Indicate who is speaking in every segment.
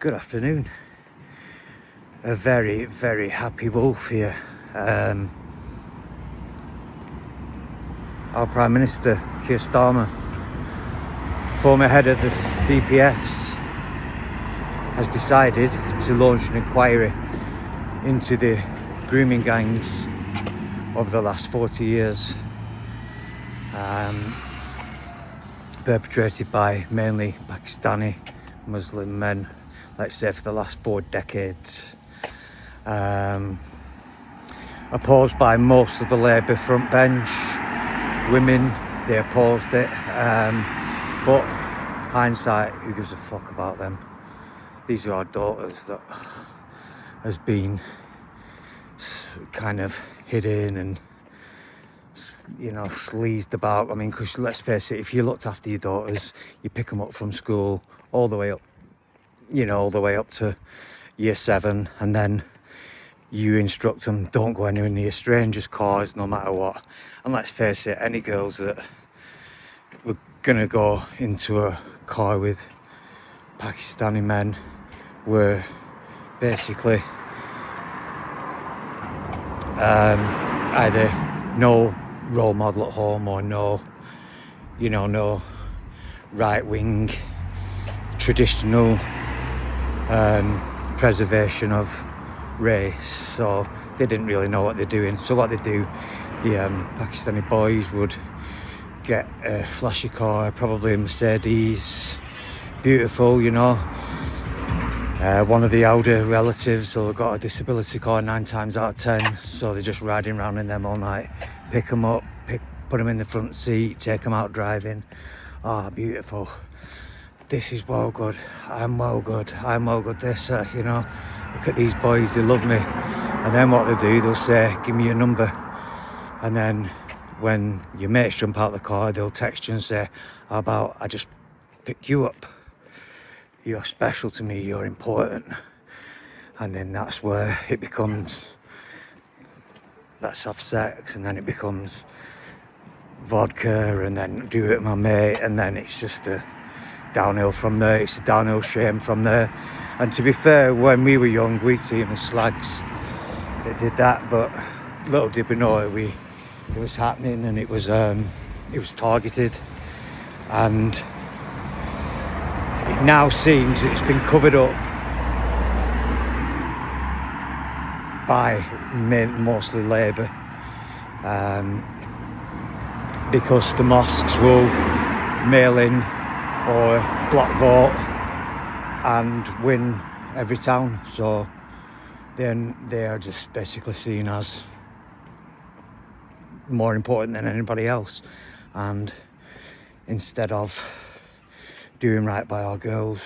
Speaker 1: Good afternoon. A very, very happy wolf here. Our Prime Minister, Keir Starmer, former head of the CPS, has decided to launch an inquiry into the grooming gangs of the last 40 years, perpetrated by mainly Pakistani Muslim men, let's say for the last 4 decades. Opposed by most of the Labour front bench, women, they opposed it, but hindsight, who gives a fuck about them? These are our daughters that has been kind of hidden and, you know, sleazed about. I mean, because let's face it, if you looked after your daughters, you pick them up from school all the way up, you know, all the way up to year 7, and then you instruct them, don't go anywhere near strangers' cars no matter what. And let's face it, any girls that were gonna go into a car with Pakistani men were basically either no role model at home or no right-wing traditional preservation of race, so they didn't really know what they're doing. So what they do, the Pakistani boys would get a flashy car, probably a Mercedes, beautiful, you know, one of the older relatives or got a disability car 9 times out of 10, so they're just riding around in them all night, pick them up, put them in the front seat, take them out driving. Ah, beautiful. This is well good. I'm well good. This, you know, look at these boys, they love me. And then what they do, they'll say, give me your number. And then when your mates jump out of the car, they'll text you and say, how about I just pick you up? You're special to me, you're important. And then that's where it becomes, let's have sex, and then it becomes vodka, and then do it with my mate, and then it's just a downhill from there. It's a downhill shame from there. And to be fair, when we were young, we'd see them as slags that did that, but little did we know it was happening, and it was targeted. And it now seems it's been covered up by mostly Labour, because the mosques will mail in or block vote and win every town, so then they are just basically seen as more important than anybody else. And instead of doing right by our girls,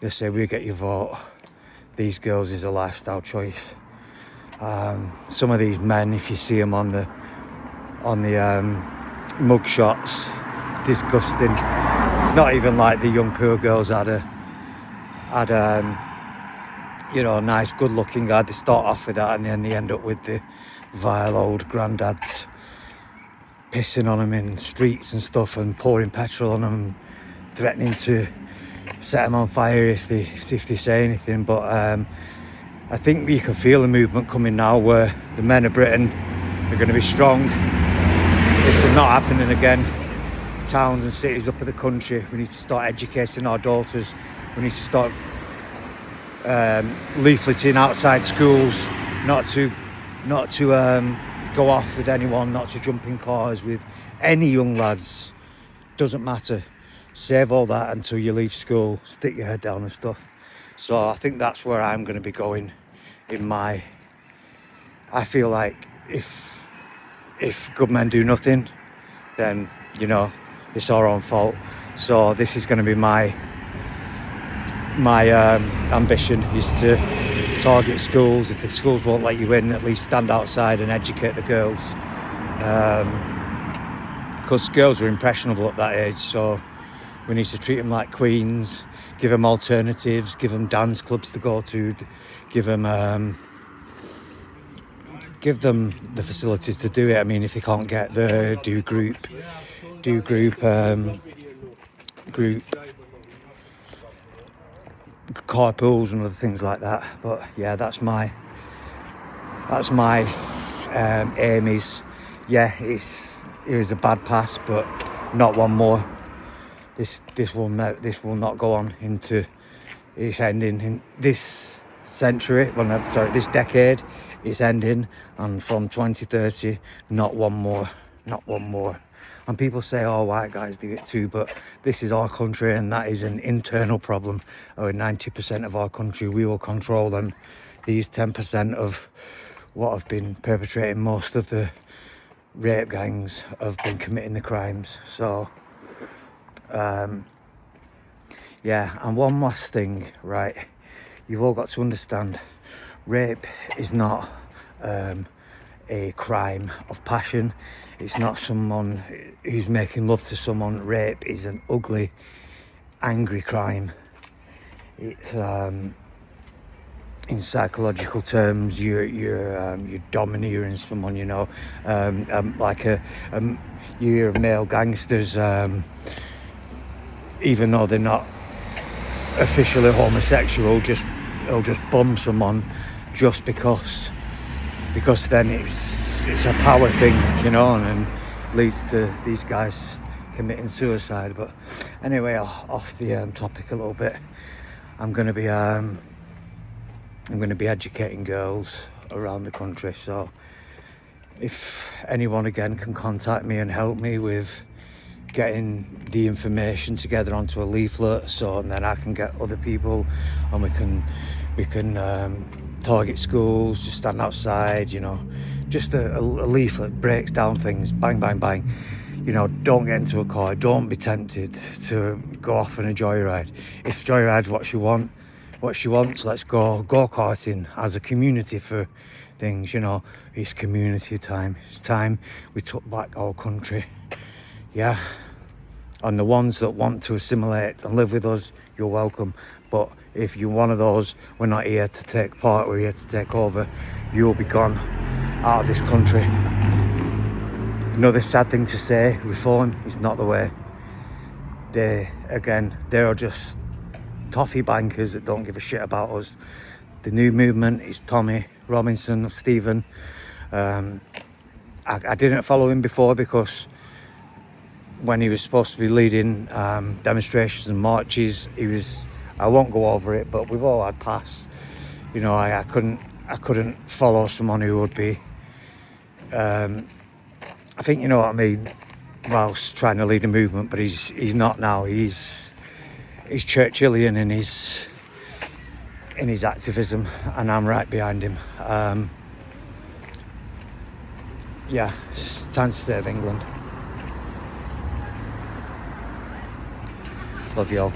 Speaker 1: they say, we get your vote, these girls is a lifestyle choice. Some of these men, if you see them on the mug shots, disgusting. It's not even like the young poor girls had you know, a nice good looking guy. They start off with that and then they end up with the vile old granddads pissing on them in streets and stuff and pouring petrol on them, threatening to set them on fire if they say anything. But I think you can feel the movement coming now, where the men of Britain are going to be strong. This is not happening again. Towns and cities up in the country, we need to start educating our daughters. We need to start leafleting outside schools, not to go off with anyone, not to jump in cars with any young lads. Doesn't matter. Save all that until you leave school. Stick your head down and stuff. So I think that's where I'm going to be going I feel like if good men do nothing, then, you know, it's our own fault. So this is going to be my ambition, is to target schools. If the schools won't let you in, at least stand outside and educate the girls, because girls are impressionable at that age, so we need to treat them like queens, give them alternatives, give them dance clubs to go to, give them the facilities to do it. I mean, if they can't get there, do group carpools and other things like that. But yeah, that's my aim is, yeah, it was a bad past, but not one more. This will not go on into its ending in this century. Well, no, sorry, this decade. It's ending, and from 2030, not one more. And people say, oh, white guys do it too, but this is our country, and that is an internal problem. Or 90% of our country, we will control them. These 10% of what have been perpetrating most of the rape gangs have been committing the crimes. So yeah, and one last thing, right, you've all got to understand, rape is not a crime of passion. It's not someone who's making love to someone. Rape is an ugly, angry crime. It's in psychological terms, you're domineering someone, you know, like you hear of male gangsters, even though they're not officially homosexual, they'll just bum someone just because then it's a power thing, you know, and leads to these guys committing suicide. But anyway, off the topic a little bit, I'm going to be educating girls around the country. So if anyone again can contact me and help me with getting the information together onto a leaflet, so and then I can get other people, and we can target schools, just stand outside, you know, just a leaflet breaks down things, bang bang bang, you know. Don't get into a car, don't be tempted to go off on a joyride. If joyride's what she wants, let's go karting as a community for things, you know. It's community time. It's time we took back our country. Yeah, and the ones that want to assimilate and live with us, you're welcome. But if you're one of those, we're not here to take part, we're here to take over. You'll be gone out of this country. Another sad thing to say, reform is not the way. They are just toffee bankers that don't give a shit about us. The new movement is Tommy Robinson, Stephen. I didn't follow him before because when he was supposed to be leading demonstrations and marches, I won't go over it, but we've all had past. You know, I couldn't follow someone who would be I think, you know what I mean, whilst trying to lead a movement, but he's not now. He's Churchillian in his activism, and I'm right behind him. Yeah, it's time to save England. Love you all.